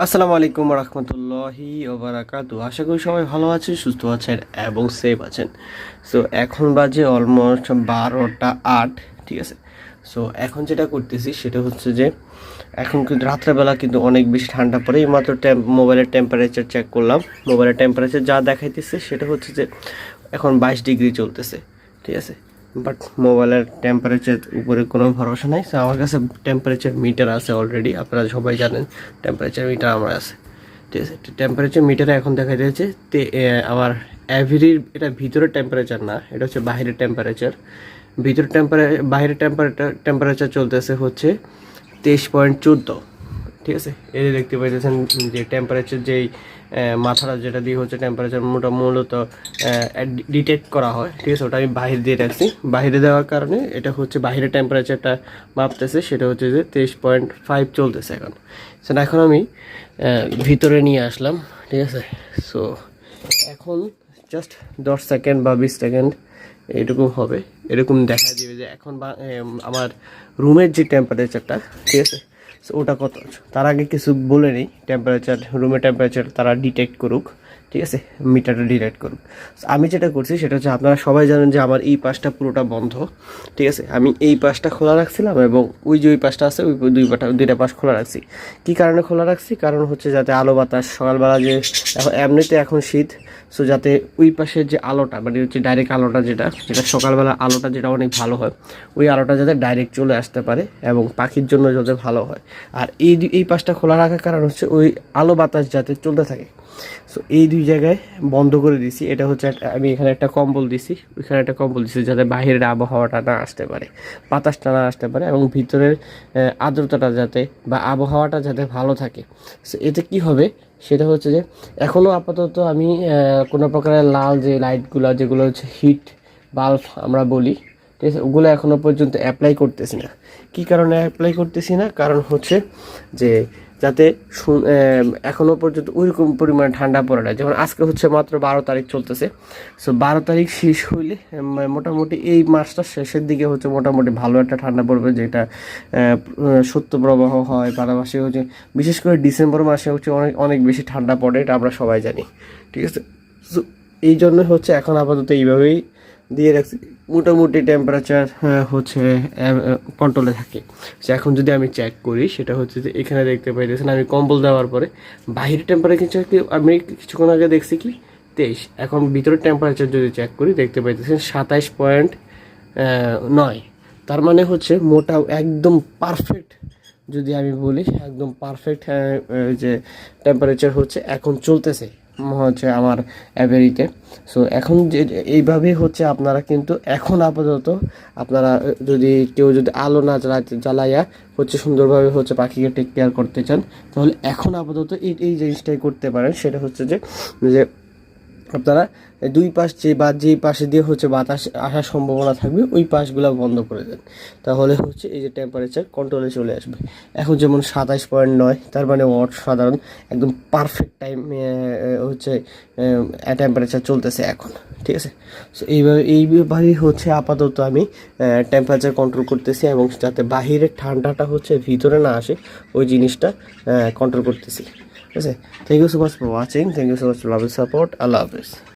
আসসালামু আলাইকুম রহমতুল্লাহি ওবারাকাতু। আশা করি সবাই ভালো আছেন, সুস্থ আছেন এবং সেফ আছেন। সো এখন বাজে অলমোস্ট 12টা 8, ঠিক আছে। সো এখন যেটা করতেছি সেটা হচ্ছে যে এখন কিন্তু রাত্রেবেলা কিন্তু অনেক বেশি ঠান্ডা পড়ে। এইমাত্র মোবাইলের টেম্পারেচার চেক করলাম। মোবাইলের টেম্পারেচার যা দেখাইতেছে সেটা হচ্ছে যে এখন 22 ডিগ্রি চলতেছে, ঠিক আছে। বাট মোবাইলের টেম্পারেচার উপরে কোনো ভরসা নাই। সো আমার কাছে টেম্পারেচার মিটার আছে অলরেডি, আপনারা সবাই জানেন টেম্পারেচার মিটার আমার আছে, ঠিক আছে। টেম্পারেচার মিটারে এখন দেখা যাচ্ছে আমার অ্যাভারেজ, এটা ভিতরের টেম্পারেচার না, এটা হচ্ছে বাইরের টেম্পারেচার। ভিতরের বাইরের টেম্পারেচার চলতেছে হচ্ছে 23.14, ঠিক আছে। এই যে দেখতে পাইতেছেন যে টেম্পারেচার যেই মাথাটা যেটা দিয়ে হচ্ছে টেম্পারেচার মূলত ডিটেক্ট করা হয়, ঠিক আছে। ওটা আমি বাইরে দিয়ে রাখছি, বাইরে দেওয়ার কারণে এটা হচ্ছে বাইরের টেম্পারেচারটা মাপতেছে, সেটা হচ্ছে যে 23.5 চলতেছে এখন। সেটা এখন আমি ভিতরে নিয়ে আসলাম, ঠিক আছে। সো এখন জাস্ট 10 সেকেন্ড বা 20 সেকেন্ড এরকম হবে, এরকম দেখা দিবে যে এখন আমার রুমের যে টেম্পারেচারটা, ঠিক আছে, সো ওটা কত আছে। তার আগে কিছু বলে নিই, টেম্পারেচার, রুমের টেম্পারেচার তারা ডিটেক্ট করুক, ঠিক আছে, মিটারটা ডিটেক্ট করুক। আমি যেটা করছি সেটা হচ্ছে, আপনারা সবাই জানেন যে আমার এই পাশটা পুরোটা বন্ধ, ঠিক আছে। আমি এই পাশটা খোলা রাখছিলাম এবং ওই যে ওই পাশটা আছে ওই দুইটা পাশ খোলা রাখছি। কী কারণে খোলা রাখছি? কারণ হচ্ছে যাতে আলো বাতাস সকালবেলা যে এমনিতে এখন শীত, সো যাতে ওই পাশের যে আলোটা মানে হচ্ছে ডাইরেক্ট আলোটা যেটা সকালবেলা আলোটা যেটা অনেক ভালো হয়, ওই আলোটা যাতে ডাইরেক্ট চলে আসতে পারে এবং পাখির জন্য যাতে ভালো হয়। আর এই পাশটা খোলা রাখার কারণ হচ্ছে ওই আলো বাতাস যাতে চলতে থাকে। সো এই দুই জায়গায় বন্ধ করে দিছি। এটা হচ্ছে আমি এখানে একটা কম্বল দিছি, ওইখানে একটা কম্বল দিছি, যাতে বাইরের আবহাওয়াটা না আসতে পারে, বাতাসটা না আসতে পারে এবং ভিতরের আর্দ্রতাটা যাতে বা আবহাওয়াটা যাতে ভালো থাকে। সো এতে কি হবে সেটা হচ্ছে যে এখনও আপাতত আমি কোনো প্রকারের লাল যে লাইটগুলো, যেগুলো হচ্ছে হিট বাল্ব আমরা বলি, ঠিক আছে, ওগুলো এখনও পর্যন্ত অ্যাপ্লাই করতেছি না। কী কারণে অ্যাপ্লাই করতেছি না? কারণ হচ্ছে যে যাতে এখনও পর্যন্ত ওইরকম পরিমাণে ঠান্ডা পড়ে না। যেমন আজকে হচ্ছে মাত্র 12 তারিখ চলতেছে। সো 12 তারিখ শেষ হইলে মোটামুটি এই মাসটার শেষের দিকে হচ্ছে মোটামুটি ভালো একটা ঠান্ডা পড়বে, যেটা শৈত্যপ্রবাহ হয়। পাশাপাশি হচ্ছে বিশেষ করে ডিসেম্বর মাসে হচ্ছে অনেক অনেক বেশি ঠান্ডা পড়ে, এটা আমরা সবাই জানি, ঠিক আছে। সো এই জন্য হচ্ছে এখন আপাতত এইভাবেই দিয়ে রাখছি। মোটামুটি টেম্পারেচার হচ্ছে কন্ট্রোলে থাকে। সো এখন যদি আমি চেক করি সেটা হচ্ছে যে এখানে দেখতে পাইতেছেন আমি কম্বল দেওয়ার পরে বাইরের টেম্পারেচার আমি কিছুক্ষণ আগে দেখছি কি 23। এখন ভিতরের টেম্পারেচার যদি চেক করি দেখতে পাইতেছেন 27.9। তার মানে হচ্ছে মোটা একদম পারফেক্ট, যদি আমি বলি একদম পারফেক্ট যে টেম্পারেচার হচ্ছে এখন চলতেছে হচ্ছে আমার অ্যাভারেজে। সো এখন যে এইভাবেই হচ্ছে আপনারা কিন্তু এখন আপাতত আপনারা যদি কেউ যদি আলো না জ্বালাইয়া হচ্ছে সুন্দরভাবে হচ্ছে পাখিকে টেক কেয়ার করতে চান, তাহলে এখন আপাতত এই জিনিসটাই করতে পারেন। সেটা হচ্ছে যে যে আপনারা দুই পাশ যেই পাশে দিয়ে হচ্ছে বাতাস আসার সম্ভাবনা থাকবে ওই পাশগুলো বন্ধ করে দেন, তাহলে হচ্ছে এই যে টেম্পারেচার কন্ট্রোলে চলে আসবে। এখন যেমন 27.9, তার মানে সাধারণ একদম পারফেক্ট টাইম হচ্ছে টেম্পারেচার চলতেছে এখন, ঠিক আছে। সো এইভাবেই হচ্ছে আপাতত আমি টেম্পারেচার কন্ট্রোল করতেছি এবং যাতে বাহিরের ঠান্ডাটা হচ্ছে ভিতরে না আসে ওই জিনিসটা কন্ট্রোল করতেছি, ঠিক আছে। Thank you so much for watching, thank you so much for love support. আল্লাহ হাফেজ।